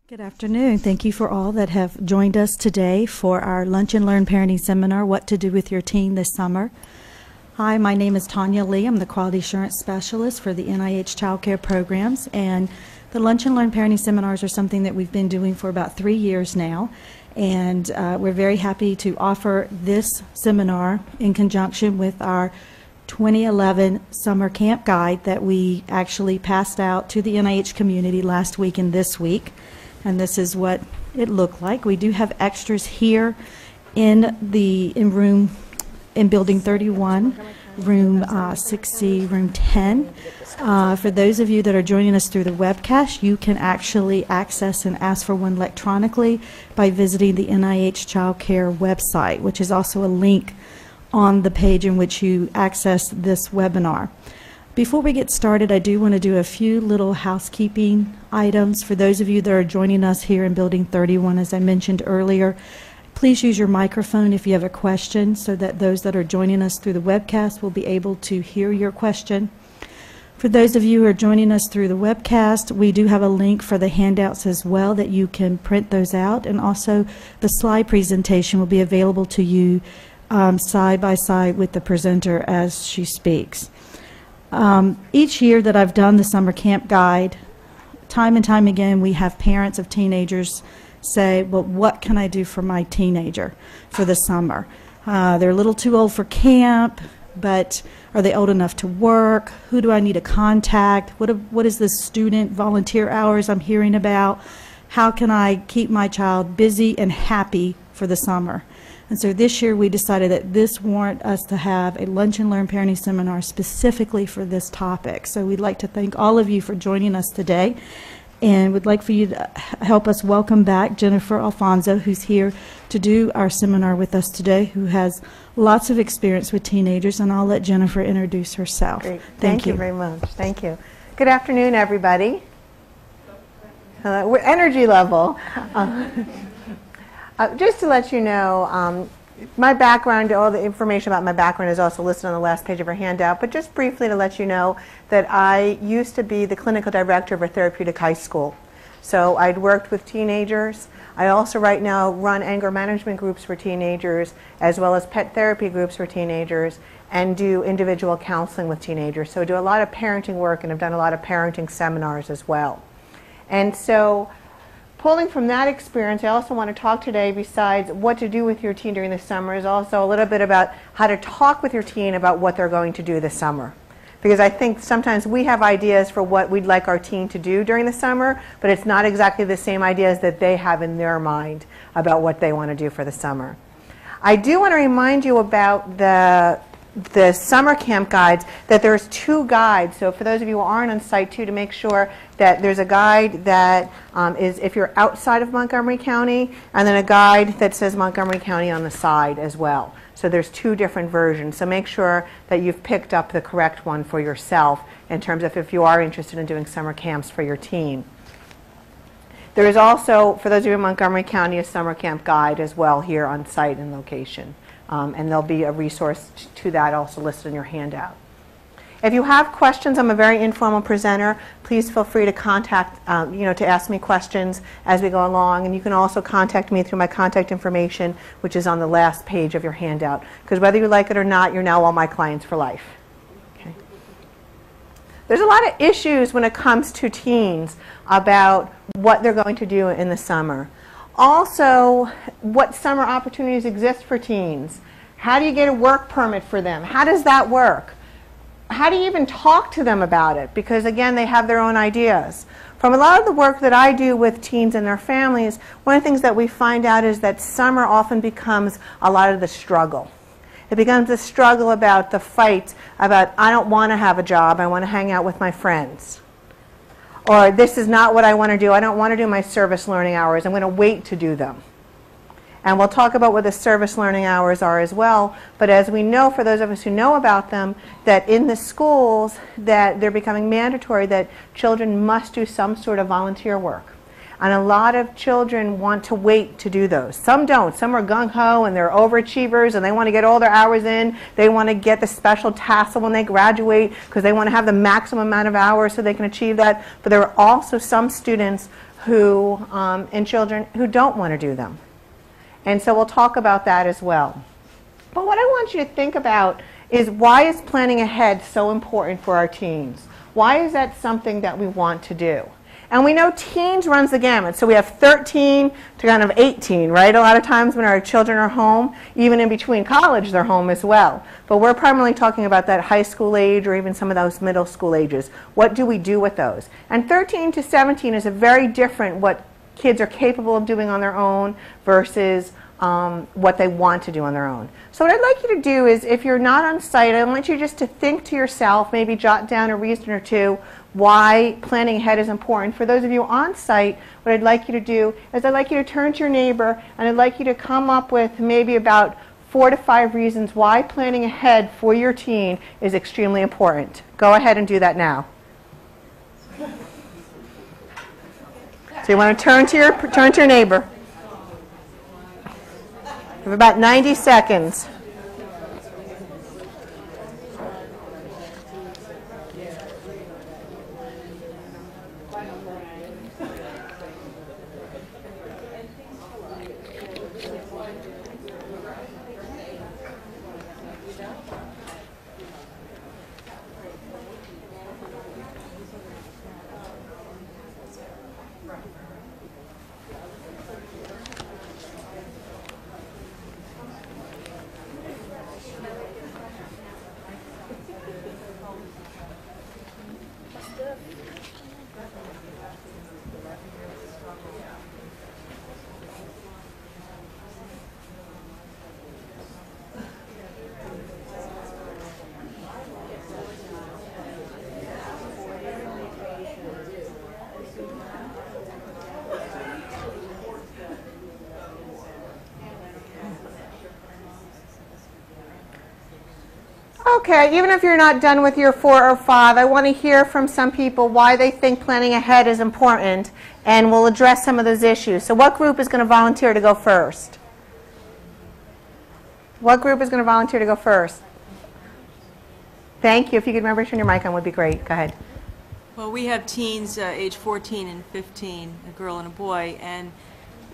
Good afternoon. Thank you for all that have joined us today for our Lunch and Learn Parenting Seminar, What to Do with Your Teen This Summer. Hi, my name is Tanya Lee. I'm the Quality Assurance Specialist for the NIH Child Care Programs, and the Lunch and Learn Parenting Seminars are something that we've been doing for about 3 years now, and we're very happy to offer this seminar in conjunction with our 2011 Summer Camp Guide that we actually passed out to the NIH community last week and this week. And this is what it looked like. We do have extras here in building 31, room 6C, room 10. For those of you that are joining us through the webcast, you can actually access and ask for one electronically by visiting the NIH Child Care website, which is also a link on the page in which you access this webinar. Before we get started, I do want to do a few little housekeeping items. For those of you that are joining us here in Building 31, as I mentioned earlier, please use your microphone if you have a question so that those that are joining us through the webcast will be able to hear your question. For those of you who are joining us through the webcast, we do have a link for the handouts as well that you can print those out, and also the slide presentation will be available to you side by side with the presenter as she speaks. Each year that I've done the Summer Camp Guide, time and time again we have parents of teenagers say, well, what can I do for my teenager for the summer? They're a little too old for camp, but are they old enough to work? Who do I need to contact? What is the student volunteer hours I'm hearing about? How can I keep my child busy and happy for the summer? And so this year we decided that this warranted us to have a Lunch and Learn Parenting Seminar specifically for this topic. So we'd like to thank all of you for joining us today, and would like for you to help us welcome back Jennifer Alfonso, who's here to do our seminar with us today, who has lots of experience with teenagers, and I'll let Jennifer introduce herself. Great. Thank you very much. Thank you. Good afternoon, everybody. We're energy level. Just to let you know, my background, all the information about my background is also listed on the last page of our handout, but just briefly to let you know that I used to be the clinical director of a therapeutic high school. So I'd worked with teenagers. I also right now run anger management groups for teenagers, as well as pet therapy groups for teenagers, and do individual counseling with teenagers. So I do a lot of parenting work, and I've done a lot of parenting seminars as well. And so pulling from that experience, I also want to talk today, besides what to do with your teen during the summer, is also a little bit about how to talk with your teen about what they're going to do this summer. Because I think sometimes we have ideas for what we'd like our teen to do during the summer, but it's not exactly the same ideas that they have in their mind about what they want to do for the summer. I do want to remind you about the summer camp guides, that there's 2 guides. So for those of you who aren't on site too, to make sure that there's a guide that is if you're outside of Montgomery County, and then a guide that says Montgomery County on the side as well. So there's 2 different versions. So make sure that you've picked up the correct one for yourself in terms of if you are interested in doing summer camps for your teen. There is also, for those of you in Montgomery County, a summer camp guide as well here on site and location. And there'll be a resource to that also listed in your handout. If you have questions, I'm a very informal presenter. Please feel free to contact, to ask me questions as we go along. And you can also contact me through my contact information, which is on the last page of your handout. Because whether you like it or not, you're now all my clients for life. Okay. There's a lot of issues when it comes to teens about what they're going to do in the summer. Also, what summer opportunities exist for teens. How do you get a work permit for them? How does that work? How do you even talk to them about it? Because again, they have their own ideas. From a lot of the work that I do with teens and their families, one of the things that we find out is that summer often becomes a lot of the struggle. It becomes a struggle about the fight about, I don't want to have a job, I want to hang out with my friends. Or this is not what I want to do. I don't want to do my service learning hours. I'm going to wait to do them. And we'll talk about what the service learning hours are as well. But as we know, for those of us who know about them, that in the schools, that they're becoming mandatory that children must do some sort of volunteer work. And a lot of children want to wait to do those. Some don't. Some are gung-ho and they're overachievers and they want to get all their hours in. They want to get the special tassel when they graduate because they want to have the maximum amount of hours so they can achieve that. But there are also some students and children who don't want to do them. And so we'll talk about that as well. But what I want you to think about is, why is planning ahead so important for our teens? Why is that something that we want to do? And we know teens runs the gamut. So we have 13 to kind of 18, right? A lot of times when our children are home, even in between college, they're home as well. But we're primarily talking about that high school age or even some of those middle school ages. What do we do with those? And 13 to 17 is a very different what kids are capable of doing on their own versus what they want to do on their own. So what I'd like you to do is, if you're not on site, I want you just to think to yourself, maybe jot down a reason or two why planning ahead is important. For those of you on site, what I'd like you to do is, I'd like you to turn to your neighbor and I'd like you to come up with maybe about 4 to 5 reasons why planning ahead for your teen is extremely important. Go ahead and do that now. So you want to turn to your neighbor. You have about 90 seconds. Okay, even if you're not done with your 4 or 5, I want to hear from some people why they think planning ahead is important, and we'll address some of those issues. So what group is going to volunteer to go first? What group is going to volunteer to go first? Thank you. If you could remember to turn your mic on, would be great. Go ahead. Well, we have teens age 14 and 15, a girl and a boy, and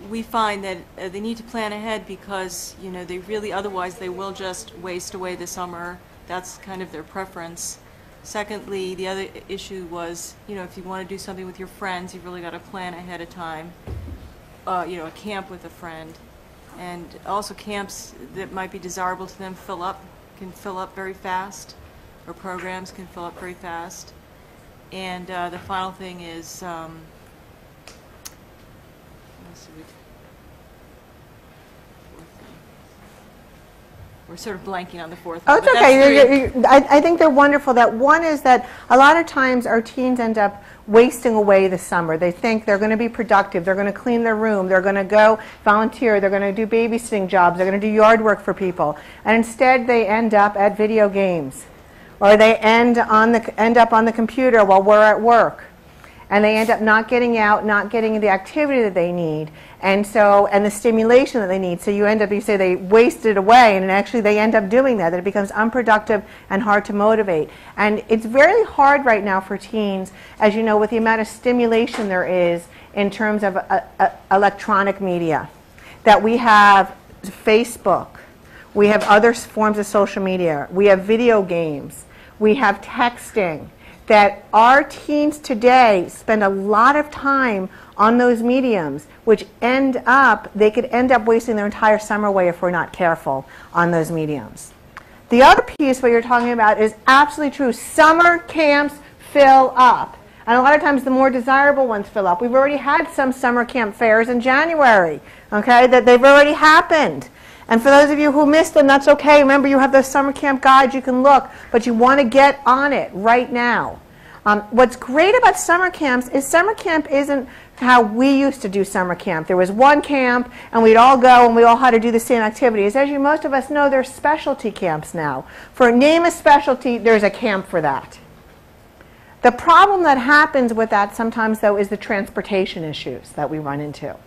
we find that they need to plan ahead because, you know, they really, otherwise they will just waste away the summer. That's kind of their preference. Secondly, the other issue was, you know, if you want to do something with your friends, you've really got to plan ahead of time. You know, a camp with a friend. And also camps that might be desirable to them can fill up very fast, or programs can fill up very fast. And the final thing is, let's see, we're sort of blanking on the fourth one. Oh, it's okay. I think they're wonderful. That one is that a lot of times our teens end up wasting away the summer. They think they're going to be productive. They're going to clean their room. They're going to go volunteer. They're going to do babysitting jobs. They're going to do yard work for people. And instead they end up at video games. Or they end up on the computer while we're at work. And they end up not getting out, not getting the activity that they need, and the stimulation that they need. So you say they wasted away, and actually they end up doing that it becomes unproductive and hard to motivate. And it's very hard right now for teens, as you know, with the amount of stimulation there is in terms of electronic media. That we have Facebook, we have other forms of social media, we have video games, we have texting. That our teens today spend a lot of time on those mediums, which they could end up wasting their entire summer away if we're not careful on those mediums. The other piece what you're talking about is absolutely true. Summer camps fill up. And a lot of times the more desirable ones fill up. We've already had some summer camp fairs in January, okay, that they've already happened. And for those of you who missed them, that's okay. Remember, you have those summer camp guides you can look, but you want to get on it right now. What's great about summer camps is summer camp isn't how we used to do summer camp. There was one camp, and we'd all go, and we all had to do the same activities. As most of us know, there's specialty camps now. For name a specialty, there's a camp for that. The problem that happens with that sometimes, though, is the transportation issues that we run into.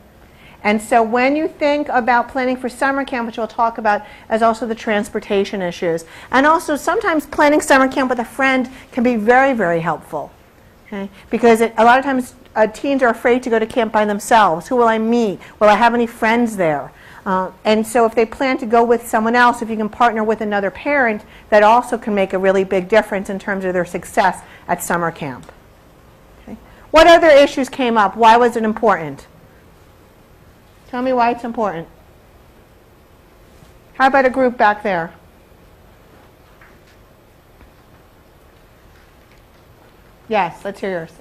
And so when you think about planning for summer camp, which we'll talk about, as also the transportation issues. And also sometimes planning summer camp with a friend can be very, very helpful. Okay? Because a lot of times teens are afraid to go to camp by themselves. Who will I meet? Will I have any friends there? And so if they plan to go with someone else, if you can partner with another parent, that also can make a really big difference in terms of their success at summer camp. Okay. What other issues came up? Why was it important? Tell me why it's important. How about a group back there? Yes, let's hear yours.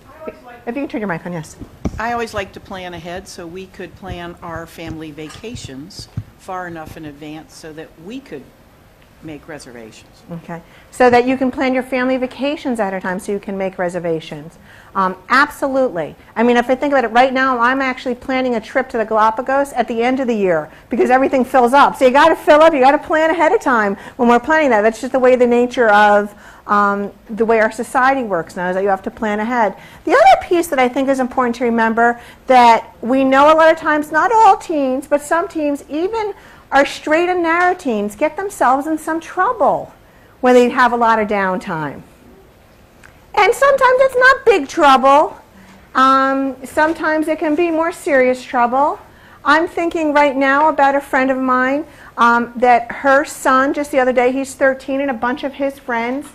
If you can turn your mic on, yes. I always like to plan ahead so we could plan our family vacations far enough in advance so that we could make reservations. Okay. So that you can plan your family vacations at a time so you can make reservations. Absolutely. I mean, if I think about it right now, I'm actually planning a trip to the Galapagos at the end of the year because everything fills up. So you got to fill up, you got to plan ahead of time when we're planning that. That's just the way the nature of the way our society works now, is that you have to plan ahead. The other piece that I think is important to remember, that we know a lot of times, not all teens, but some teens, even our straight and narrow teens, get themselves in some trouble when they have a lot of downtime. And sometimes it's not big trouble. Sometimes it can be more serious trouble. I'm thinking right now about a friend of mine that her son, just the other day, he's 13, and a bunch of his friends,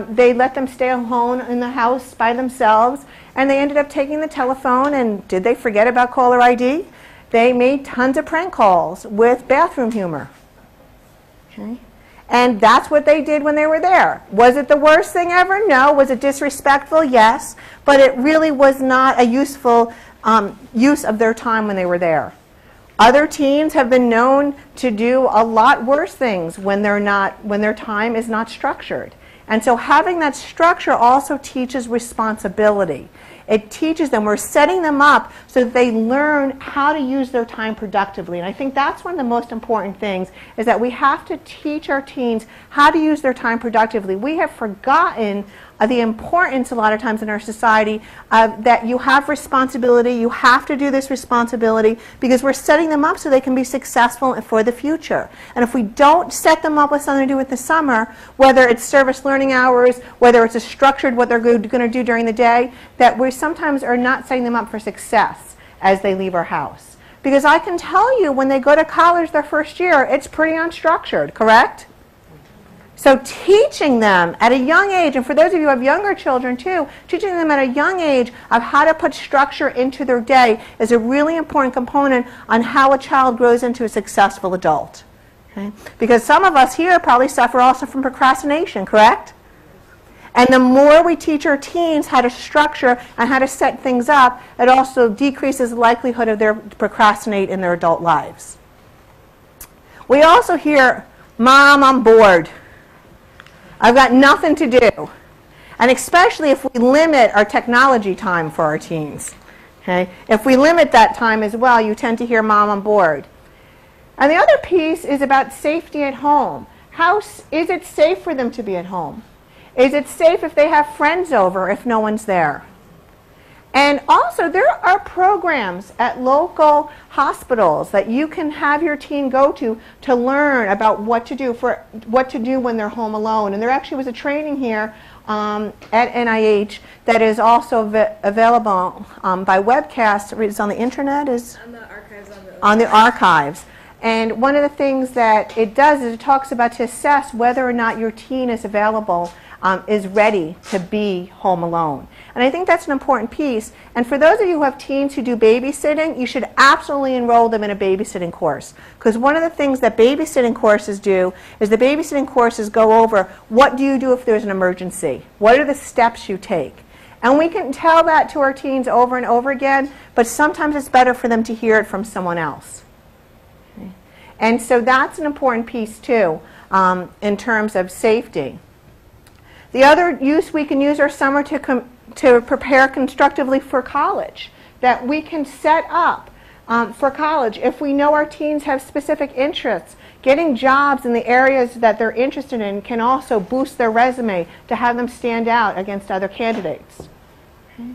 they let them stay alone in the house by themselves, and they ended up taking the telephone, and did they forget about caller ID? They made tons of prank calls with bathroom humor. Okay. And that's what they did when they were there. Was it the worst thing ever? No. Was it disrespectful? Yes. But it really was not a useful use of their time when they were there. Other teens have been known to do a lot worse things when their time is not structured. And so having that structure also teaches responsibility. It teaches them, we're setting them up so that they learn how to use their time productively. And I think that's one of the most important things, is that we have to teach our teens how to use their time productively. We have forgotten the importance a lot of times in our society that you have responsibility, you have to do this responsibility, because we're setting them up so they can be successful for the future. And if we don't set them up with something to do with the summer, whether it's service learning hours, whether it's a structured what they're going to do during the day, that we sometimes are not setting them up for success as they leave our house. Because I can tell you, when they go to college their first year, it's pretty unstructured, correct? So teaching them at a young age, and for those of you who have younger children too, teaching them at a young age of how to put structure into their day is a really important component on how a child grows into a successful adult. Okay? Because some of us here probably suffer also from procrastination, correct? And the more we teach our teens how to structure and how to set things up, it also decreases the likelihood of them procrastinate in their adult lives. We also hear, "Mom, I'm bored. I've got nothing to do." And especially if we limit our technology time for our teens. Okay? If we limit that time as well, you tend to hear, "Mom, I'm bored." And the other piece is about safety at home. Is it safe for them to be at home? Is it safe if they have friends over if no one's there? And also, there are programs at local hospitals that you can have your teen go to learn about what to do when they're home alone. And there actually was a training here at NIH that is also available by webcast. It's on the internet. On the archives. On the archives. And one of the things that it does is it talks about to assess whether or not your teen is available, is ready to be home alone. And I think that's an important piece. And for those of you who have teens who do babysitting, you should absolutely enroll them in a babysitting course. Because one of the things that babysitting courses do is the babysitting courses go over, what do you do if there's an emergency? What are the steps you take? And we can tell that to our teens over and over again, but sometimes it's better for them to hear it from someone else. Okay. And so that's an important piece too, in terms of safety. The other use, we can use our summer to prepare constructively for college, that we can set up for college. If we know our teens have specific interests, getting jobs in the areas that they're interested in can also boost their resume to have them stand out against other candidates. Okay.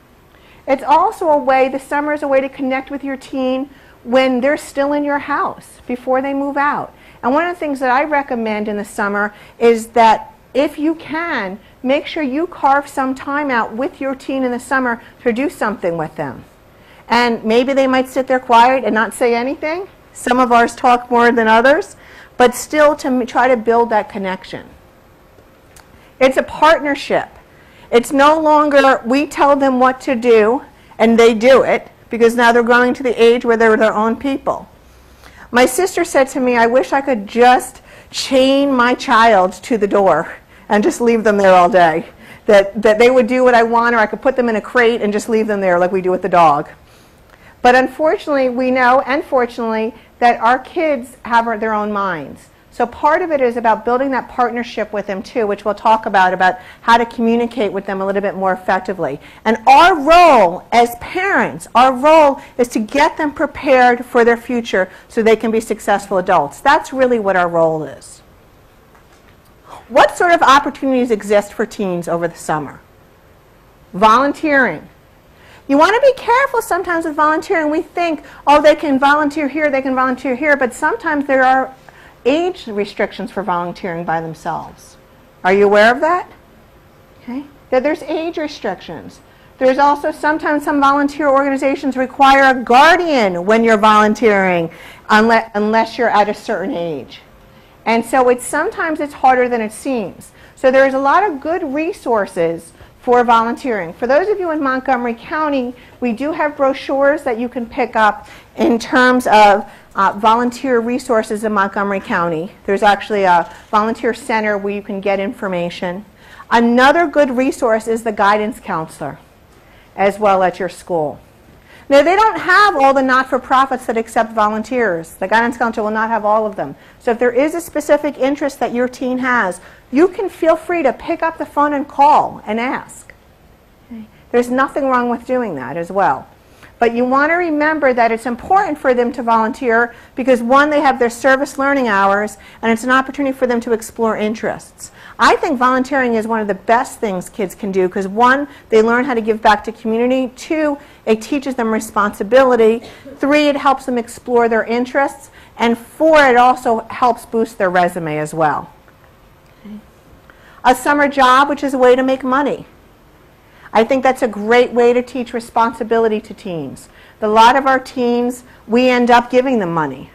It's also a way, the summer is a way to connect with your teen when they're still in your house, before they move out. And one of the things that I recommend in the summer is that if you can, make sure you carve some time out with your teen in the summer to do something with them. And maybe they might sit there quiet and not say anything. Some of ours talk more than others, but still to try to build that connection. It's a partnership. It's no longer we tell them what to do and they do it, because now they're growing to the age where they're their own people. My sister said to me, I wish I could just chain my child to the door and just leave them there all day. That they would do what I want, or I could put them in a crate and just leave them there like we do with the dog. But unfortunately, we know, and fortunately, that our kids have their own minds. So part of it is about building that partnership with them too, which we'll talk about how to communicate with them a little bit more effectively. And our role as parents, our role is to get them prepared for their future so they can be successful adults. That's really what our role is. What sort of opportunities exist for teens over the summer? Volunteering. You want to be careful sometimes with volunteering. We think, oh, they can volunteer here, they can volunteer here, but sometimes there are age restrictions for volunteering by themselves. Are you aware of that? Okay. That there's age restrictions. There's also sometimes some volunteer organizations require a guardian when you're volunteering unless you're at a certain age. And so sometimes it's harder than it seems. So there's a lot of good resources for volunteering. For those of you in Montgomery County, we do have brochures that you can pick up in terms of volunteer resources in Montgomery County. There's actually a volunteer center where you can get information. Another good resource is the guidance counselor as well at your school. Now, they don't have all the not-for-profits that accept volunteers. The guidance counselor will not have all of them. So if there is a specific interest that your teen has, you can feel free to pick up the phone and call and ask. Okay. There's nothing wrong with doing that as well. But you want to remember that it's important for them to volunteer because, one, they have their service learning hours, and it's an opportunity for them to explore interests. I think volunteering is one of the best things kids can do because, one, they learn how to give back to community. Two, it teaches them responsibility. Three, it helps them explore their interests. And four, it also helps boost their resume as well. Okay. A summer job, which is a way to make money. I think that's a great way to teach responsibility to teens. A lot of our teens, we end up giving them money.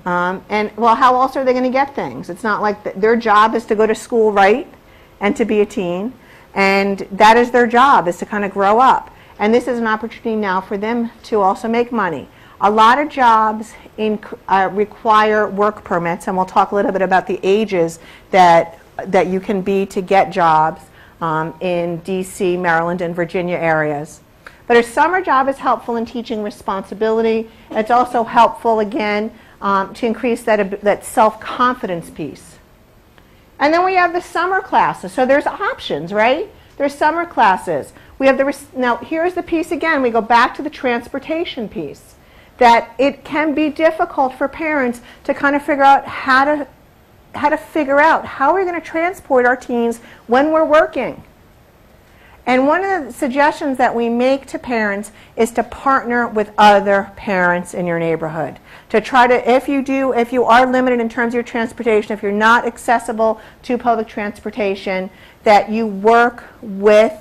And, well, how else are they going to get things? It's not like their job is to go to school, right, and to be a teen. And that is their job, is to kind of grow up. And this is an opportunity now for them to also make money. A lot of jobs require work permits, and we'll talk a little bit about the ages that you can be to get jobs in D.C., Maryland, and Virginia areas. But a summer job is helpful in teaching responsibility. It's also helpful, again, to increase that self-confidence piece. And then we have the summer classes. So there's options, right? There's summer classes. We have now here's the piece again. We go back to the transportation piece. That it can be difficult for parents to kind of figure out how to figure out how we're going to transport our teens when we're working. And one of the suggestions that we make to parents is to partner with other parents in your neighborhood. To try to, if you are limited in terms of your transportation, if you're not accessible to public transportation, that you work with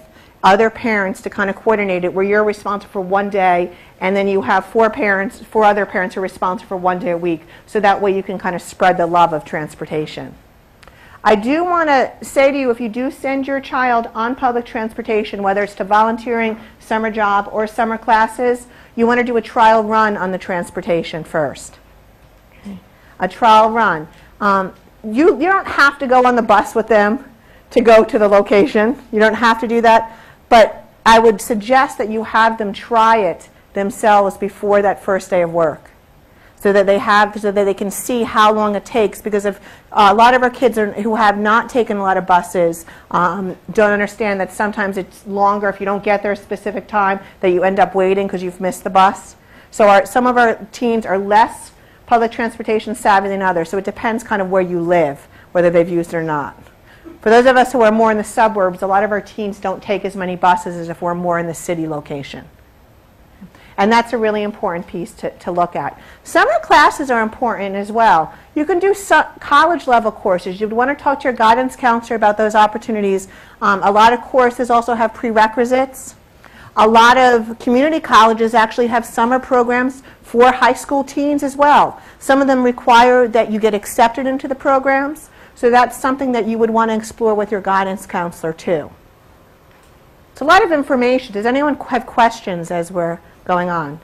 other parents to kind of coordinate it, where you're responsible for one day and then you have four other parents who are responsible for one day a week, so that way you can kind of spread the love of transportation. I do want to say to you, if you do send your child on public transportation, whether it's to volunteering, summer job, or summer classes, you want to do a trial run on the transportation first. Okay. A trial run. You don't have to go on the bus with them to go to the location. You don't have to do that. But I would suggest that you have them try it themselves before that first day of work, so that they can see how long it takes. Because if a lot of our kids who have not taken a lot of buses don't understand that sometimes it's longer if you don't get there a specific time, that you end up waiting because you've missed the bus. So some of our teens are less public transportation savvy than others. So it depends kind of where you live, whether they've used it or not. For those of us who are more in the suburbs, a lot of our teens don't take as many buses as if we're more in the city location. And that's a really important piece to look at. Summer classes are important as well. You can do college level courses. You'd want to talk to your guidance counselor about those opportunities. A lot of courses also have prerequisites. A lot of community colleges actually have summer programs for high school teens as well. Some of them require that you get accepted into the programs. So that's something that you would want to explore with your guidance counselor too. It's a lot of information. Does anyone have questions as we're going on?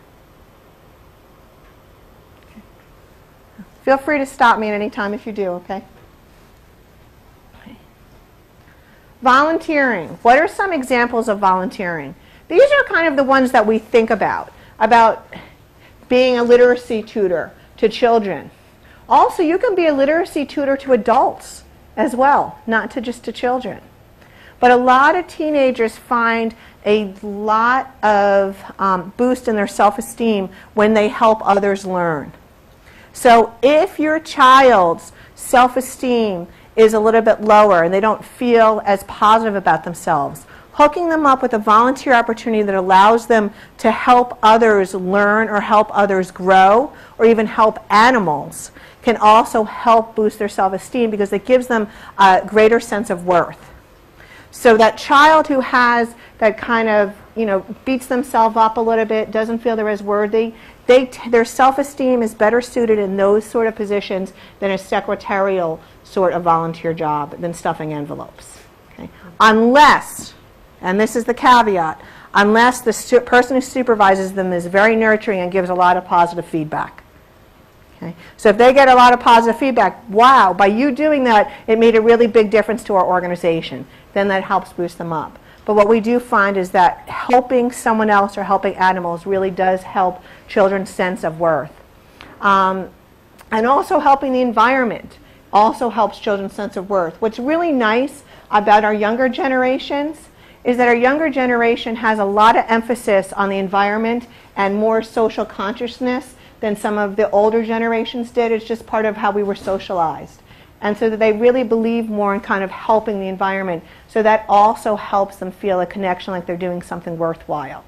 Feel free to stop me at any time if you do, okay? Volunteering. What are some examples of volunteering? These are kind of the ones that we think about being a literacy tutor to children. Also, you can be a literacy tutor to adults as well, not just to children. But a lot of teenagers find a lot of boost in their self-esteem when they help others learn. So if your child's self-esteem is a little bit lower and they don't feel as positive about themselves, hooking them up with a volunteer opportunity that allows them to help others learn or help others grow or even help animals can also help boost their self-esteem because it gives them a greater sense of worth. So that child who has that kind of, beats themselves up a little bit, doesn't feel they're as worthy, their self-esteem is better suited in those sort of positions than a secretarial sort of volunteer job than stuffing envelopes. Okay? Unless, and this is the caveat, unless the person who supervises them is very nurturing and gives a lot of positive feedback. Okay? So if they get a lot of positive feedback, wow, by you doing that, it made a really big difference to our organization, then that helps boost them up. But what we do find is that helping someone else or helping animals really does help children's sense of worth. And also helping the environment also helps children's sense of worth. What's really nice about our younger generations is that our younger generation has a lot of emphasis on the environment and more social consciousness than some of the older generations did. It's just part of how we were socialized. And so that they really believe more in kind of helping the environment. So that also helps them feel a connection like they're doing something worthwhile.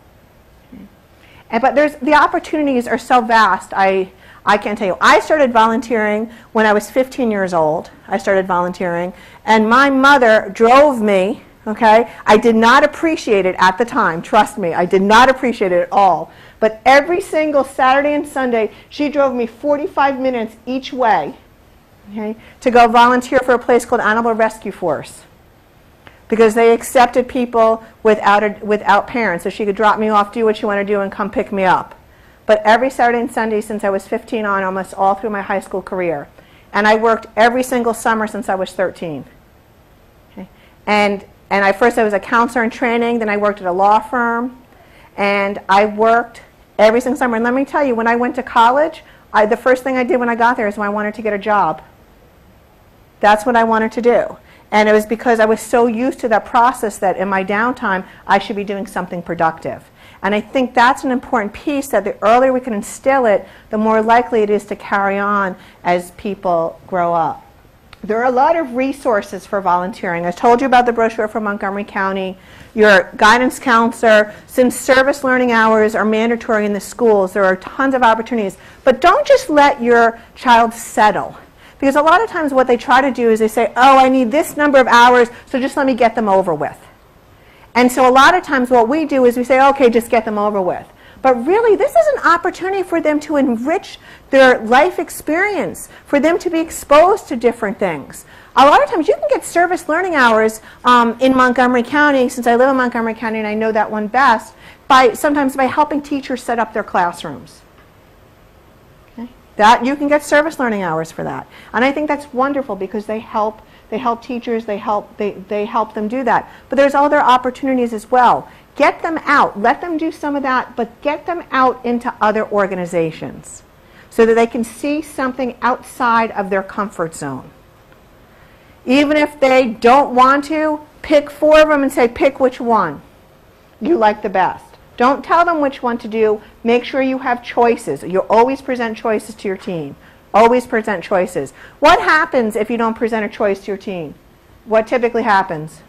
Okay. But the opportunities are so vast, I can't tell you. I started volunteering when I was 15 years old. I started volunteering. And my mother drove me, okay? I did not appreciate it at the time. Trust me, I did not appreciate it at all. But every single Saturday and Sunday, she drove me 45 minutes each way, okay, to go volunteer for a place called Animal Rescue Force because they accepted people without parents. So she could drop me off, do what you want to do, and come pick me up. But every Saturday and Sunday since I was 15 on, almost all through my high school career. And I worked every single summer since I was 13. Okay. And first I was a counselor in training, then I worked at a law firm, and I worked every single summer. And let me tell you, when I went to college, the first thing I did when I got there is I wanted to get a job. That's what I wanted to do. And it was because I was so used to that process that in my downtime, I should be doing something productive. And I think that's an important piece, that the earlier we can instill it, the more likely it is to carry on as people grow up. There are a lot of resources for volunteering. I told you about the brochure from Montgomery County. Your guidance counselor, since service learning hours are mandatory in the schools, there are tons of opportunities. But don't just let your child settle. Because a lot of times what they try to do is they say, oh, I need this number of hours, so just let me get them over with. And so a lot of times what we do is we say, okay, just get them over with. But really, this is an opportunity for them to enrich their life experience, for them to be exposed to different things. A lot of times you can get service learning hours in Montgomery County, since I live in Montgomery County and I know that one best, sometimes by helping teachers set up their classrooms. Okay? That you can get service learning hours for that. And I think that's wonderful because they help teachers, they help them do that. But there's other opportunities as well. Get them out. Let them do some of that, but get them out into other organizations so that they can see something outside of their comfort zone. Even if they don't want to, pick 4 of them and say, pick which one you like the best. Don't tell them which one to do. Make sure you have choices. You always present choices to your team. Always present choices. What happens if you don't present a choice to your team? What typically happens?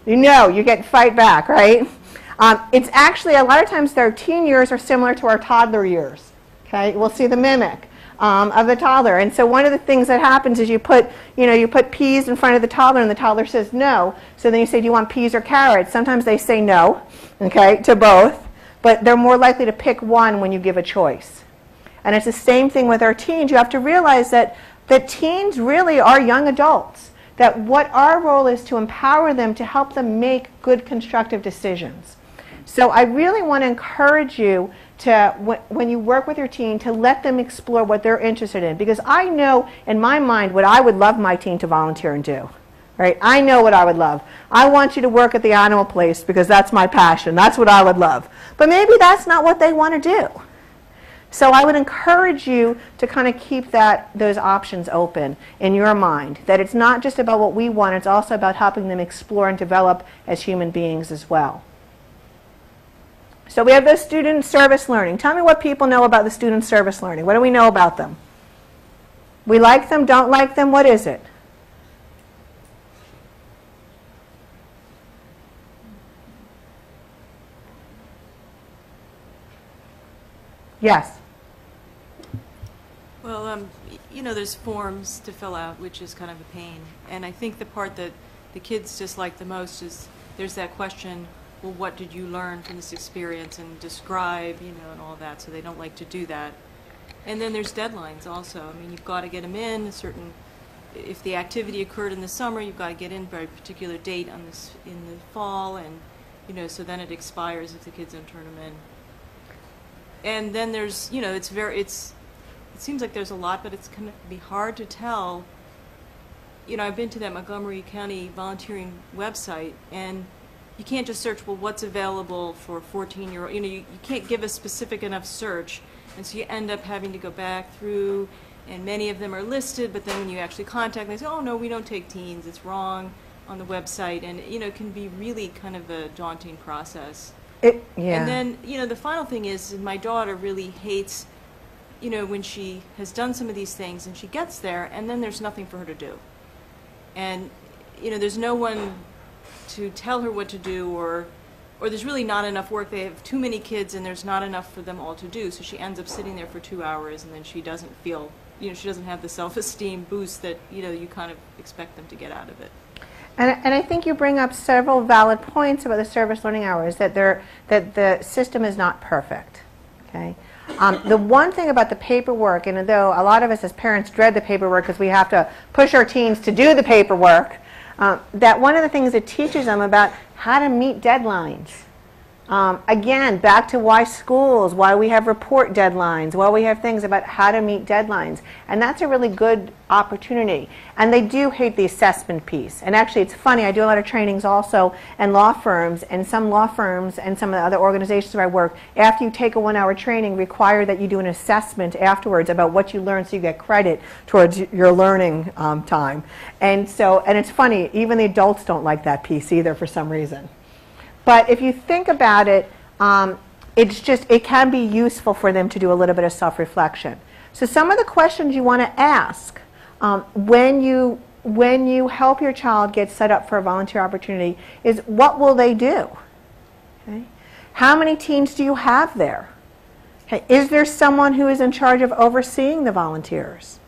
You get fight back, right? It's actually, a lot of times their teen years are similar to our toddler years. Okay, we'll see the mimic of the toddler. And so one of the things that happens is you put peas in front of the toddler and the toddler says no. So then you say, do you want peas or carrots? Sometimes they say no, okay, to both. But they're more likely to pick one when you give a choice. And it's the same thing with our teens. You have to realize that teens really are young adults. That what our role is to empower them, to help them make good constructive decisions. So I really want to encourage you to, when you work with your teen, to let them explore what they're interested in. Because I know in my mind what I would love my teen to volunteer and do. Right? I know what I would love. I want you to work at the animal place because that's my passion. That's what I would love. But maybe that's not what they want to do. So I would encourage you to kind of keep those options open in your mind. That it's not just about what we want, it's also about helping them explore and develop as human beings as well. So we have the student service learning. Tell me what people know about the student service learning. What do we know about them? We like them, don't like them, what is it? Yes. Well, there's forms to fill out, which is kind of a pain. And I think the part that the kids dislike the most is there's that question, well, what did you learn from this experience, and describe, and all that, so they don't like to do that. And then there's deadlines also. I mean, you've got to get them in if the activity occurred in the summer, you've got to get in by a particular date in the fall, and, so then it expires if the kids don't turn them in. And then there's, it seems like there's a lot, but it's going to be hard to tell. I've been to that Montgomery County volunteering website, and you can't just search, well, what's available for 14-year-old. You can't give a specific enough search, and so you end up having to go back through, and many of them are listed, but then when you actually contact them, they say, oh, no, we don't take teens. It's wrong on the website, and, it can be really kind of a daunting process. Yeah. And then, the final thing is my daughter really hates, when she has done some of these things and she gets there and then there's nothing for her to do. And, there's no one to tell her what to do, or there's really not enough work. They have too many kids and there's not enough for them all to do. So she ends up sitting there for 2 hours and then she doesn't feel, she doesn't have the self-esteem boost that, you kind of expect them to get out of it. And I think you bring up several valid points about the service learning hours, that the system is not perfect. Okay. The one thing about the paperwork, and though a lot of us as parents dread the paperwork because we have to push our teens to do the paperwork, that one of the things it teaches them about how to meet deadlines. Again, back to why we have report deadlines, why we have things about how to meet deadlines. And that's a really good opportunity. And they do hate the assessment piece. And actually, it's funny, I do a lot of trainings also in law firms, and some law firms and some of the other organizations where I work, after you take a 1-hour training, require that you do an assessment afterwards about what you learned so you get credit towards your learning time. And it's funny, even the adults don't like that piece either for some reason. But if you think about it, it can be useful for them to do a little bit of self-reflection. So some of the questions you want to ask when you help your child get set up for a volunteer opportunity is, what will they do? Okay. How many teens do you have there? Okay. Is there someone who is in charge of overseeing the volunteers?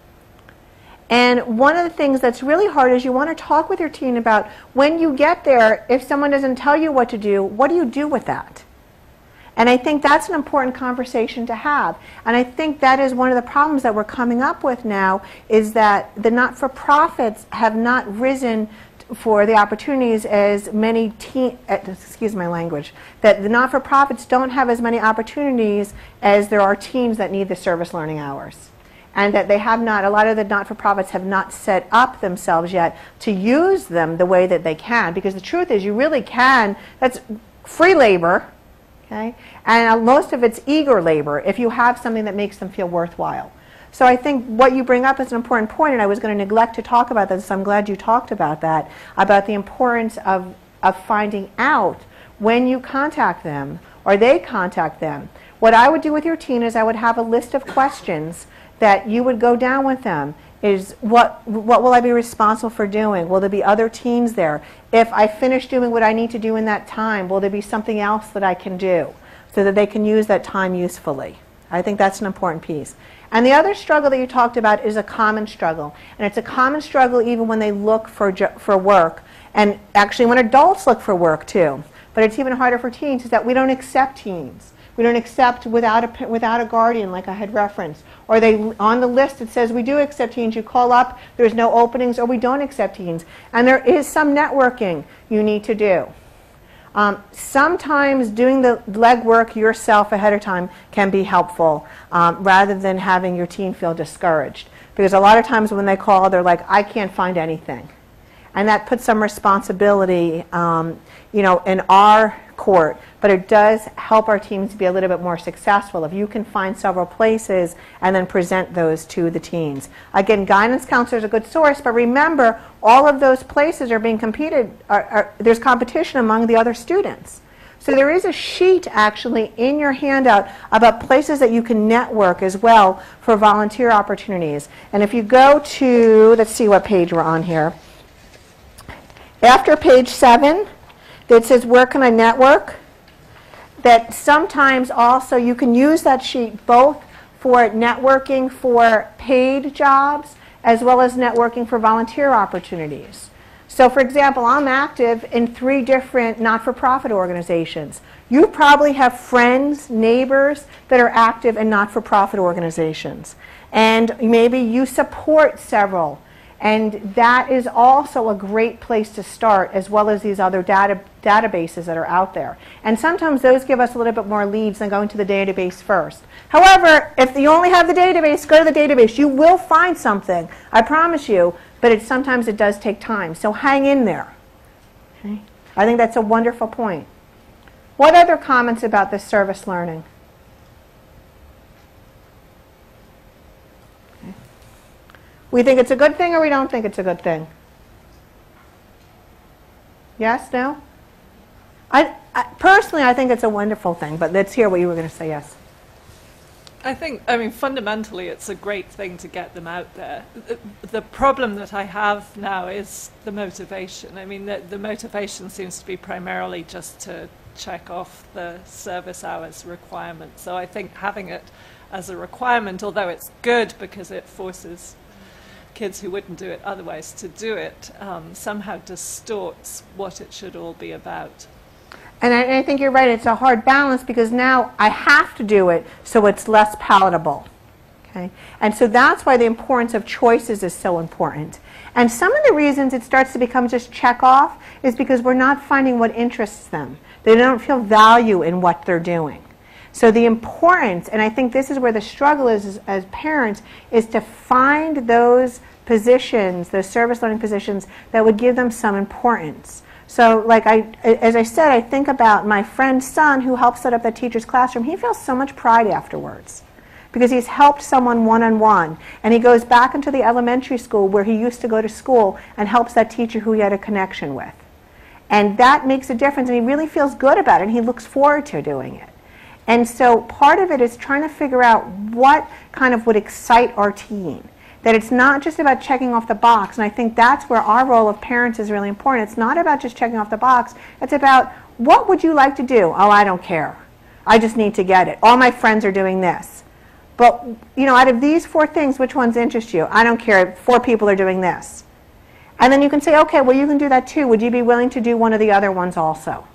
And one of the things that's really hard is you want to talk with your teen about, when you get there, if someone doesn't tell you what to do, what do you do with that? And I think that's an important conversation to have. And I think that is one of the problems that we're coming up with now, is that the not-for-profits have not risen for the opportunities as many excuse my language, that the not-for-profits don't have as many opportunities as there are teens that need the service learning hours. And that they have not, a lot of the not-for-profits have not set up themselves yet to use them the way that they can. Because the truth is, you really can, that's free labor, okay? And most of it's eager labor if you have something that makes them feel worthwhile. So I think what you bring up is an important point, and I was going to neglect to talk about this, so I'm glad you talked about that, about the importance of finding out when you contact them or they contact them. What I would do with your teen is I would have a list of questions that you would go down with them is what will I be responsible for doing? Will there be other teens there? If I finish doing what I need to do in that time, will there be something else that I can do so that they can use that time usefully? I think that's an important piece. And the other struggle that you talked about is a common struggle. And it's a common struggle even when they look for work, and actually when adults look for work too. But it's even harder for teens, is that we don't accept teens. We don't accept without a guardian, like I had referenced. Or on the list it says we do accept teens. You call up, there's no openings, or we don't accept teens. And there is some networking you need to do. Sometimes doing the legwork yourself ahead of time can be helpful, rather than having your teen feel discouraged. Because a lot of times when they call, they're like, I can't find anything. And that puts some responsibility in our court, but it does help our teams be a little bit more successful if you can find several places and then present those to the teens. Again, guidance counselor is a good source, but remember, all of those places are being competed, there's competition among the other students. So there is a sheet actually in your handout about places that you can network as well for volunteer opportunities. And if you go to, let's see what page we're on here. After page 7, that says, where can I network? That sometimes also you can use that sheet both for networking for paid jobs as well as networking for volunteer opportunities. So for example, I'm active in 3 different not-for-profit organizations. You probably have friends, neighbors that are active in not-for-profit organizations. And maybe you support several. And that is also a great place to start, as well as these other databases that are out there. And sometimes those give us a little bit more leads than going to the database first. However, if you only have the database, go to the database. You will find something, I promise you, but sometimes it does take time. So hang in there. Okay? I think that's a wonderful point. What other comments about this service learning? We think it's a good thing, or we don't think it's a good thing? Yes? No? Personally, I think it's a wonderful thing, but let's hear what you were going to say. Yes? I mean, fundamentally, it's a great thing to get them out there. The problem that I have now is the motivation. I mean, the motivation seems to be primarily just to check off the service hours requirement. So I think having it as a requirement, although it's good because it forces kids who wouldn't do it otherwise to do it, somehow distorts what it should all be about. And I think you're right. It's a hard balance because now I have to do it, so it's less palatable. Okay? And so that's why the importance of choices is so important. And some of the reasons it starts to become just check off is because we're not finding what interests them. They don't feel value in what they're doing. So the importance, and I think this is where the struggle is as parents, is to find those positions, those service learning positions that would give them some importance. So like as I said, I think about my friend's son who helped set up that teacher's classroom. He feels so much pride afterwards because he's helped someone one-on-one. And he goes back into the elementary school where he used to go to school and helps that teacher who he had a connection with. And that makes a difference, and he really feels good about it, and he looks forward to doing it. And so part of it is trying to figure out what kind of would excite our teen. That it's not just about checking off the box, and I think that's where our role of parents is really important. It's not about just checking off the box. It's about, what would you like to do? Oh, I don't care. I just need to get it. All my friends are doing this. But, out of these 4 things, which ones interest you? I don't care. 4 people are doing this. And then you can say, okay, well, you can do that too. Would you be willing to do one of the other ones also?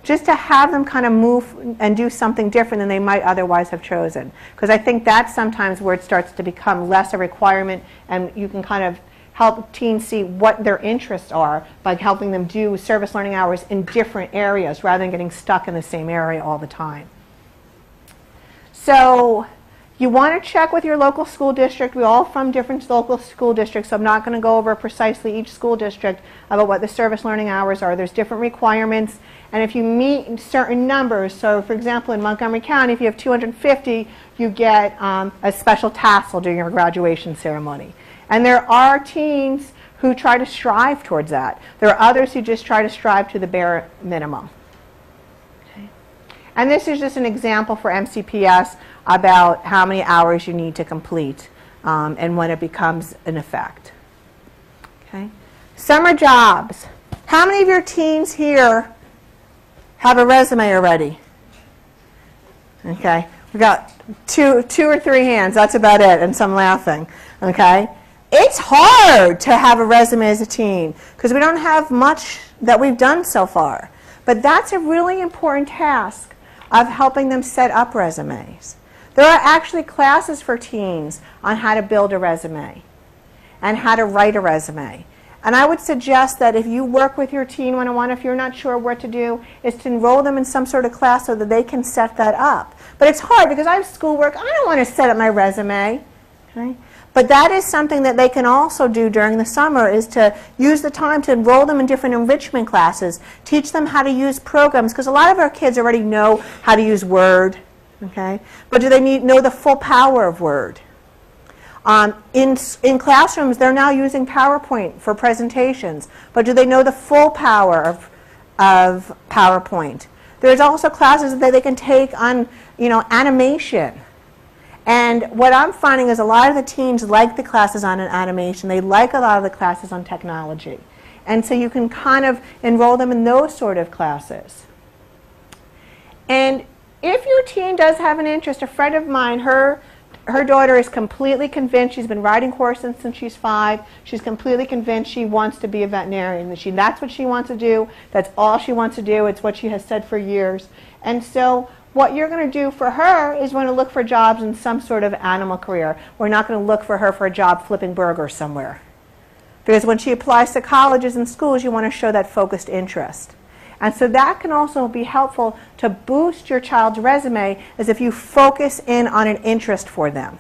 Just to have them kind of move and do something different than they might otherwise have chosen. Because I think that's sometimes where it starts to become less a requirement, and you can kind of help teens see what their interests are by helping them do service learning hours in different areas rather than getting stuck in the same area all the time. So you want to check with your local school district. We're all from different local school districts, so I'm not going to go over precisely each school district about what the service learning hours are. There's different requirements, and if you meet certain numbers, so for example in Montgomery County, if you have 250, you get a special tassel during your graduation ceremony. And there are teens who try to strive towards that. There are others who just try to strive to the bare minimum. Okay. And this is just an example for MCPS about how many hours you need to complete and when it becomes an effect. Okay. Summer jobs. How many of your teens here have a resume already? Okay. We got two or three hands. That's about it, and some laughing. Okay. It's hard to have a resume as a teen because we don't have much that we've done so far. But that's a really important task of helping them set up resumes. There are actually classes for teens on how to build a resume and how to write a resume. And I would suggest that if you work with your teen one-on-one, if you're not sure what to do, is to enroll them in some sort of class so that they can set that up. But it's hard because I have schoolwork. I don't want to set up my resume. Okay? But that is something that they can also do during the summer, is to use the time to enroll them in different enrichment classes, teach them how to use programs, because a lot of our kids already know how to use Word, okay? But do they know the full power of Word? In classrooms, they're now using PowerPoint for presentations, but do they know the full power of PowerPoint? There's also classes that they can take on, animation. And what I'm finding is a lot of the teens like the classes on animation. They like a lot of the classes on technology. And so you can kind of enroll them in those sort of classes. And if your teen does have an interest, a friend of mine, her daughter is completely convinced. She's been riding horses since she's 5. She's completely convinced she wants to be a veterinarian. That's what she wants to do. That's all she wants to do. It's what she has said for years. And so what you're going to do for her is want to look for jobs in some sort of animal career. We're not going to look for her for a job flipping burgers somewhere. Because when she applies to colleges and schools, you want to show that focused interest. And so that can also be helpful to boost your child's resume, as if you focus in on an interest for them.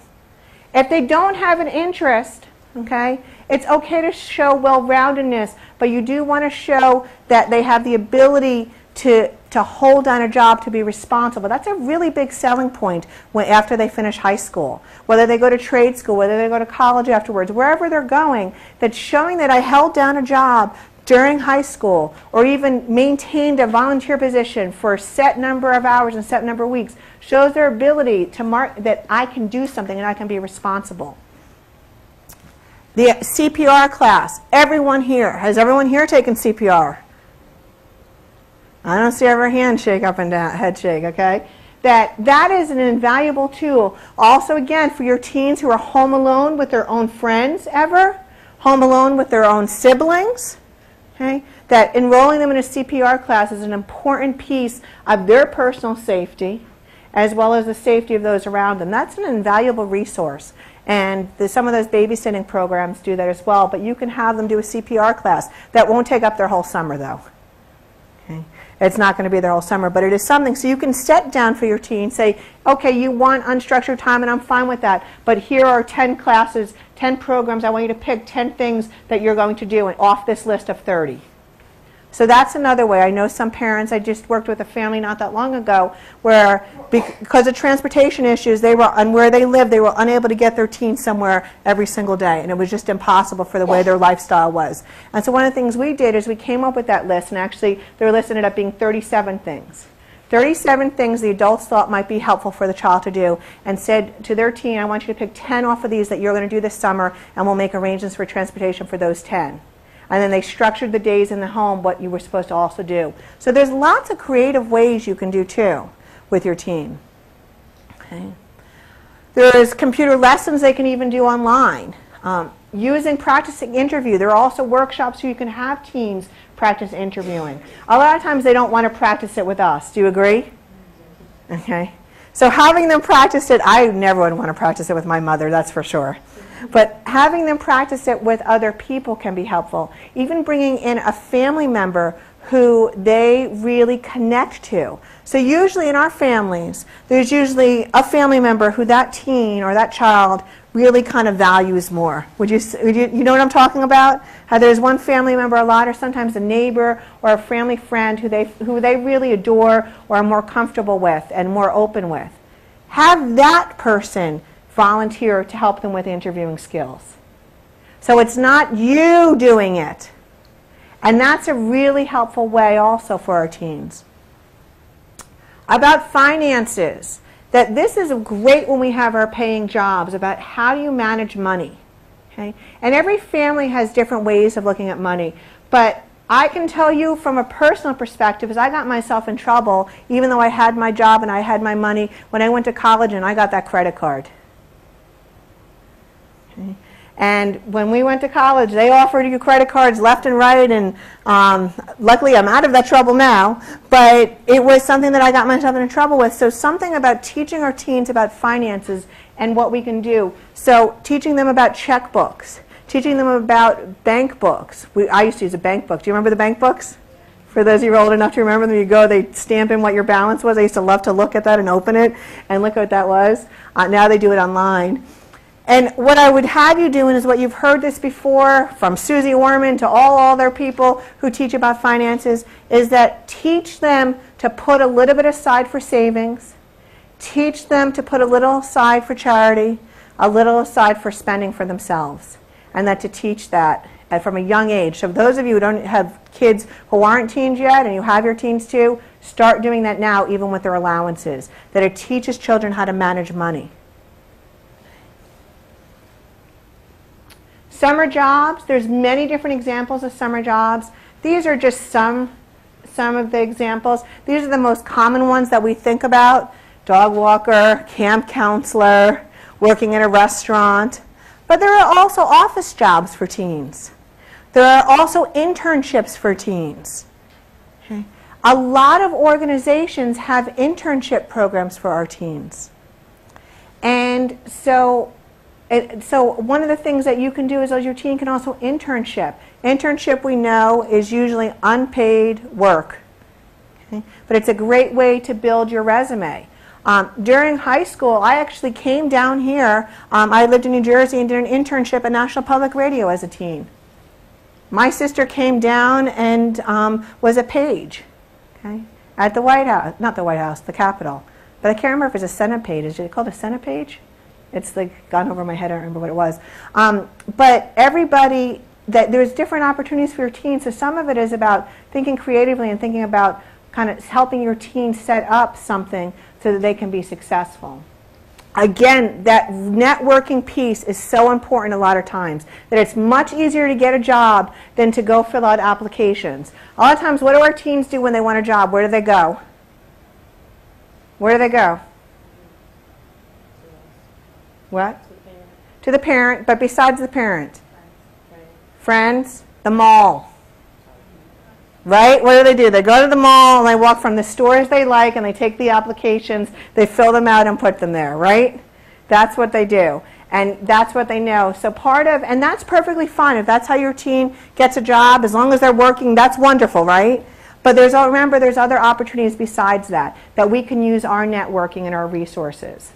If they don't have an interest, okay, it's okay to show well-roundedness, but you do want to show that they have the ability to hold down a job, to be responsible. That's a really big selling point after they finish high school. Whether they go to trade school, whether they go to college afterwards, wherever they're going, that's showing that I held down a job during high school, or even maintained a volunteer position for a set number of hours and set number of weeks, shows their ability to mark that I can do something and I can be responsible. The CPR class, has everyone here taken CPR? I don't see every hand shake up and down, head shake, okay? That is an invaluable tool. Also, again, for your teens who are home alone with their own friends home alone with their own siblings, okay? That enrolling them in a CPR class is an important piece of their personal safety, as well as the safety of those around them. That's an invaluable resource. And some of those babysitting programs do that as well, but you can have them do a CPR class. That won't take up their whole summer, though. Okay? It's not going to be their whole summer, but it is something. So you can set down for your teen, say, okay, you want unstructured time, and I'm fine with that, but here are 10 classes, 10 programs. I want you to pick 10 things that you're going to do off this list of 30. So that's another way. I know some parents, I just worked with a family not that long ago where because of transportation issues, and where they lived, they were unable to get their teen somewhere every single day, and it was just impossible for the way their lifestyle was. And so one of the things we did is we came up with that list, and actually their list ended up being 37 things. 37 things the adults thought might be helpful for the child to do, and said to their teen, I want you to pick 10 off of these that you're going to do this summer, and we'll make arrangements for transportation for those 10. And then they structured the days in the home, what you were supposed to also do. So there's lots of creative ways you can do, too, with your teen. Okay. There's computer lessons they can even do online. Using practicing interview. There are also workshops where you can have teens practice interviewing. A lot of times they don't want to practice it with us. Do you agree? Okay. So having them practice it, I never would want to practice it with my mother, that's for sure. But having them practice it with other people can be helpful. Even bringing in a family member who they really connect to. So usually in our families, there's usually a family member who that teen or that child really kind of values more. You know what I'm talking about? How there's one family member a lot, or sometimes a neighbor or a family friend who they really adore or are more comfortable with and more open with. Have that person volunteer to help them with interviewing skills. So it's not you doing it. And that's a really helpful way also for our teens. about finances, that this is great when we have our paying jobs, about how do you manage money. Okay? And every family has different ways of looking at money. But I can tell you from a personal perspective, is I got myself in trouble, even though I had my job and I had my money, when I went to college and I got that credit card. Okay? And when we went to college, they offered you credit cards left and right, and luckily I'm out of that trouble now, but it was something that I got myself in trouble with. So something about teaching our teens about finances and what we can do. So teaching them about checkbooks, teaching them about bank books. I used to use a bank book. Do you remember the bank books? For those of you who are old enough to remember them, you go, they stamp in what your balance was. I used to love to look at that and open it and look at what that was. Now they do it online. And what I would have you doing is what you've heard this before from Susie Orman to all other people who teach about finances, is that teach them to put a little bit aside for savings, teach them to put a little aside for charity, a little aside for spending for themselves, and that to teach that from a young age. So those of you who don't have kids who aren't teens yet and you have your teens too, start doing that now even with their allowances, that it teaches children how to manage money. Summer jobs, there's many different examples of summer jobs. These are just some of the examples. These are the most common ones that we think about: dog walker, camp counselor, working at a restaurant. But there are also office jobs for teens. There are also internships for teens. Okay. A lot of organizations have internship programs for our teens. And so one of the things that you can do is your teen can also internship. Internship, we know, is usually unpaid work. Okay? But it's a great way to build your resume. During high school, I actually came down here. I lived in New Jersey and did an internship at National Public Radio as a teen. My sister came down and was a page, okay, at the White House. Not the White House, the Capitol. But I can't remember if it was a Senate page. Is it called a Senate page? It's like gone over my head. I don't remember what it was. But everybody, there's different opportunities for your teens. So some of it is about thinking creatively and thinking about kind of helping your teens set up something so that they can be successful. Again, that networking piece is so important a lot of times, that it's much easier to get a job than to go fill out applications. A lot of times, what do our teens do when they want a job? Where do they go? Where do they go? What? To the parent, but besides the parent? Friends, the mall. Right? What do? They go to the mall and they walk from the stores they like and they take the applications, they fill them out and put them there, right? That's what they do. And that's what they know. So and that's perfectly fine. If that's how your teen gets a job, as long as they're working, that's wonderful, right? But remember, there's other opportunities besides that we can use our networking and our resources.